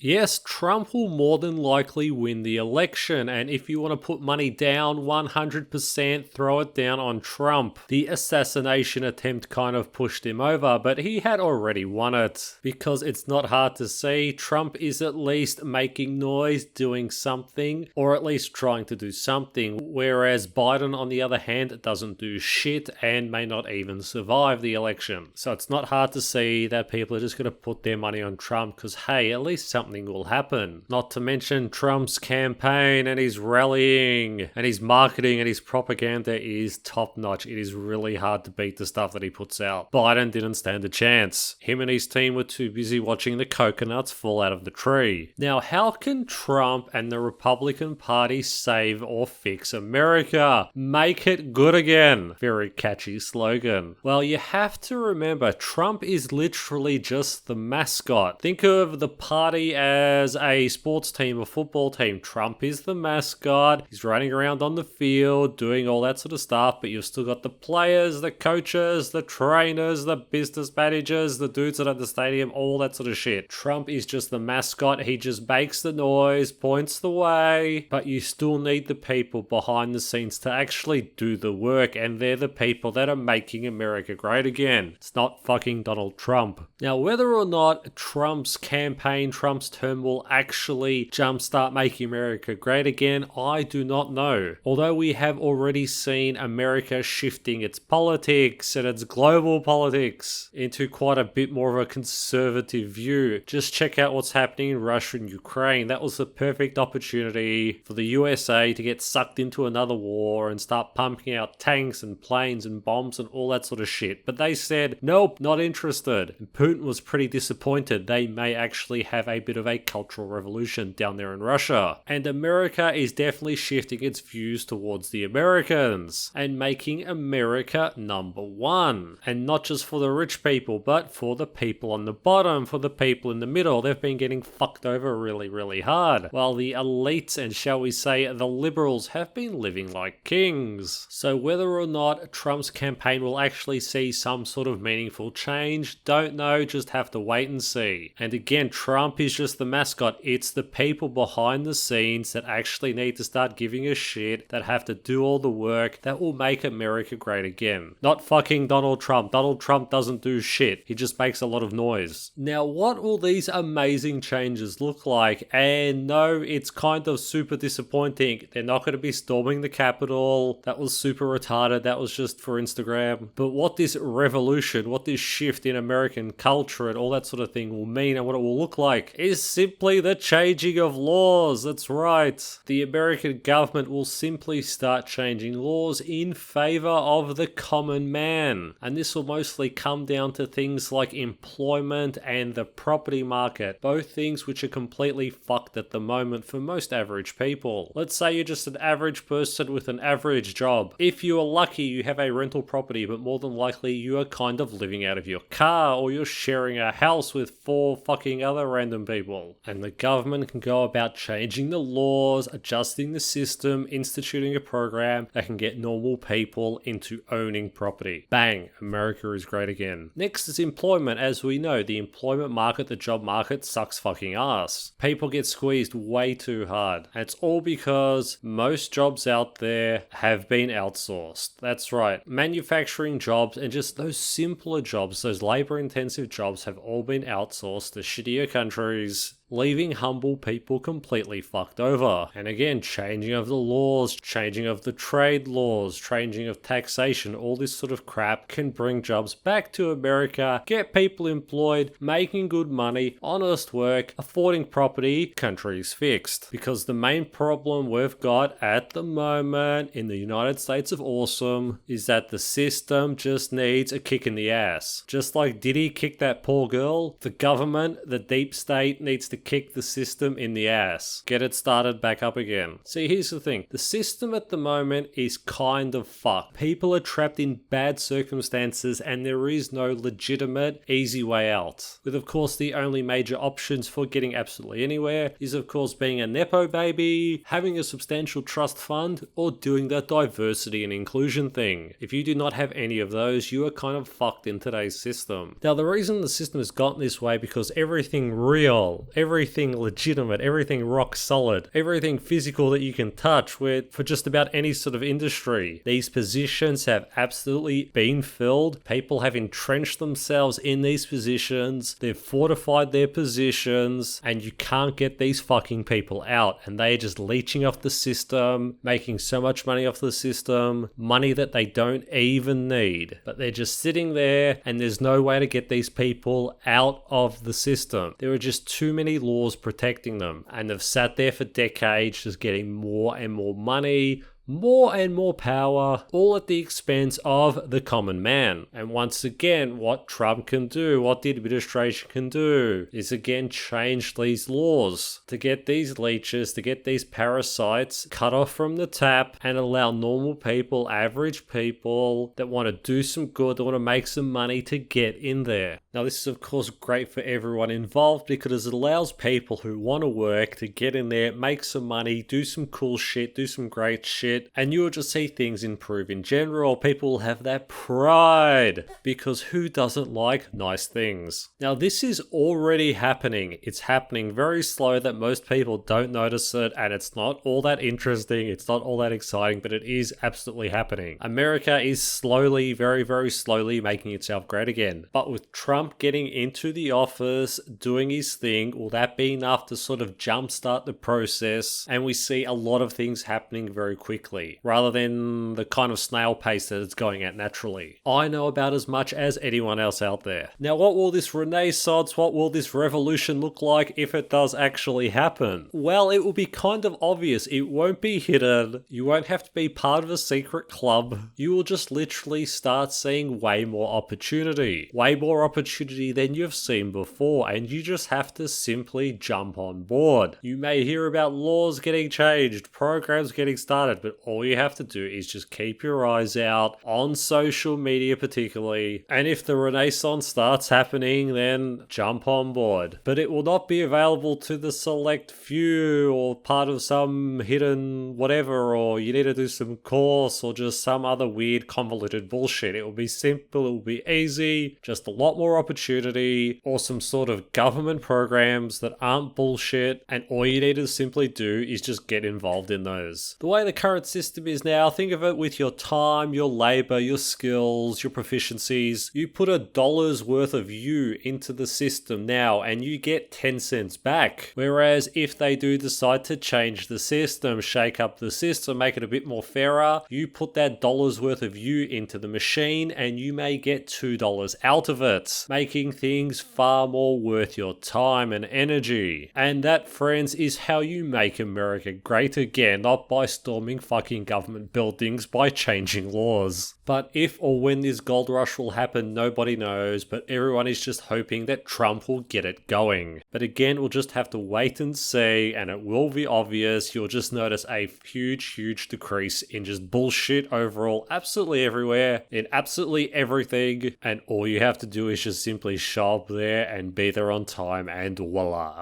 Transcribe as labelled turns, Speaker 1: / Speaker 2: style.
Speaker 1: Yes, Trump will more than likely win the election, and if you want to put money down, 100% throw it down on Trump. The assassination attempt kind of pushed him over, but he had already won it. Because it's not hard to see, Trump is at least making noise, doing something, or at least trying to do something, whereas Biden, on the other hand, doesn't do shit and may not even survive the election. So it's not hard to see that people are just going to put their money on Trump because, hey, at least something will happen. Not to mention Trump's campaign and his rallying and his marketing and his propaganda is top notch. It is really hard to beat the stuff that he puts out. Biden didn't stand a chance. Him and his team were too busy watching the coconuts fall out of the tree. Now, how can Trump and the Republican Party save or fix America? Make it good again. Very catchy slogan. Well, you have to remember, Trump is literally just the mascot. Think of the party as a sports team, a football team. Trump is the mascot. He's running around on the field, doing all that sort of stuff, but you've still got the players, the coaches, the trainers, the business managers, the dudes that are at the stadium, all that sort of shit. Trump is just the mascot. He just makes the noise, points the way, but you still need the people behind the scenes to actually do the work, and they're the people that are making America great again. It's not fucking Donald Trump. Now, whether or not Trump's campaign, Trump's term will actually jumpstart making America great again, I do not know. Although we have already seen America shifting its politics and its global politics into quite a bit more of a conservative view. Just check out what's happening in Russia and Ukraine. That was the perfect opportunity for the USA to get sucked into another war and start pumping out tanks and planes and bombs and all that sort of shit. But they said, nope, not interested. And Putin was pretty disappointed. They may actually have a bit of a cultural revolution down there in Russia. And America is definitely shifting its views towards the Americans and making America number one. And not just for the rich people, but for the people on the bottom, for the people in the middle. They've been getting fucked over really, really hard. While the elites and shall we say the liberals have been living like kings. So whether or not Trump's campaign will actually see some sort of meaningful change, don't know, just have to wait and see. And again, Trump is just the mascot. It's the people behind the scenes that actually need to start giving a shit, that have to do all the work, that will make America great again. Not fucking Donald Trump. Donald Trump doesn't do shit. He just makes a lot of noise. Now, what will these amazing changes look like? And no, it's kind of super disappointing. They're not going to be storming the Capitol. That was super retarded. That was just for Instagram. But what this revolution, what this shift in American culture and all that sort of thing will mean and what it will look like is simply the changing of laws. That's right. The American government will simply start changing laws in favor of the common man. And this will mostly come down to things like employment and the property market, both things which are completely fucked at the moment for most average people. Let's say you're just an average person with an average job. If you are lucky, you have a rental property, but more than likely you are kind of living out of your car, or you're sharing a house with 4 fucking other random people. And the government can go about changing the laws, adjusting the system, instituting a program that can get normal people into owning property. Bang, America is great again. Next is employment. As we know, the employment market, the job market sucks fucking ass. People get squeezed way too hard. And it's all because most jobs out there have been outsourced. That's right. Manufacturing jobs and just those simpler jobs, those labor-intensive jobs have all been outsourced to shittier countries, leaving humble people completely fucked over. And again, changing of the laws, changing of the trade laws, changing of taxation, all this sort of crap can bring jobs back to America, get people employed, making good money, honest work, affording property, country's fixed. Because the main problem we've got at the moment in the United States of awesome is that the system just needs a kick in the ass. Just like Diddy kicked that poor girl, the government, the deep state needs to kick the system in the ass. Get it started back up again. See, here's the thing. The system at the moment is kind of fucked. People are trapped in bad circumstances and there is no legitimate, easy way out. With, of course, the only major options for getting absolutely anywhere is, of course, being a Nepo baby, having a substantial trust fund, or doing that diversity and inclusion thing. If you do not have any of those, you are kind of fucked in today's system. Now, the reason the system has gotten this way because everything real, everything legitimate, everything rock solid, everything physical that you can touch with for just about any sort of industry. These positions have absolutely been filled. People have entrenched themselves in these positions. They've fortified their positions, and you can't get these fucking people out. And they're just leeching off the system, making so much money off the system, money that they don't even need. But they're just sitting there, and there's no way to get these people out of the system. There are just too many laws protecting them, and they've sat there for decades just getting more and more money, more and more power, all at the expense of the common man. And once again, what Trump can do, what the administration can do, is again change these laws to get these leeches, to get these parasites cut off from the tap and allow normal people, average people that want to do some good, that want to make some money to get in there. Now, this is of course great for everyone involved because it allows people who want to work to get in there, make some money, do some cool shit, do some great shit, and you'll just see things improve in general. People will have that pride because who doesn't like nice things? Now, this is already happening. It's happening very slow that most people don't notice it, and it's not all that interesting. It's not all that exciting, but it is absolutely happening. America is slowly, very, very slowly making itself great again. But with Trump getting into the office, doing his thing, will that be enough to sort of jumpstart the process? And we see a lot of things happening very quickly, rather than the kind of snail pace that it's going at naturally. I know about as much as anyone else out there. Now, what will this renaissance, what will this revolution look like if it does actually happen? Well, it will be kind of obvious. It won't be hidden. You won't have to be part of a secret club. You will just literally start seeing way more opportunity. Way more opportunity than you've seen before, and you just have to simply jump on board. You may hear about laws getting changed, programs getting started, but all you have to do is just keep your eyes out on social media particularly, and if the renaissance starts happening, then jump on board. But it will not be available to the select few or part of some hidden whatever, or you need to do some course or just some other weird convoluted bullshit. It will be simple, it will be easy, just a lot more opportunity, or some sort of government programs that aren't bullshit, and all you need to simply do is just get involved in those. The way the current system is now, think of it with your time, your labor, your skills, your proficiencies. You put $1 worth of you into the system now and you get 10 cents back. Whereas if they do decide to change the system, shake up the system, make it a bit more fairer, you put that $1 worth of you into the machine and you may get $2 out of it, making things far more worth your time and energy. And that, friends, is how you make America great again, not by storming fucking government buildings, by changing laws. But if or when this gold rush will happen, nobody knows, but everyone is just hoping that Trump will get it going. But again, we'll just have to wait and see, and it will be obvious. You'll just notice a huge decrease in just bullshit overall, absolutely everywhere, in absolutely everything, and all you have to do is just simply show up there and be there on time, and voila.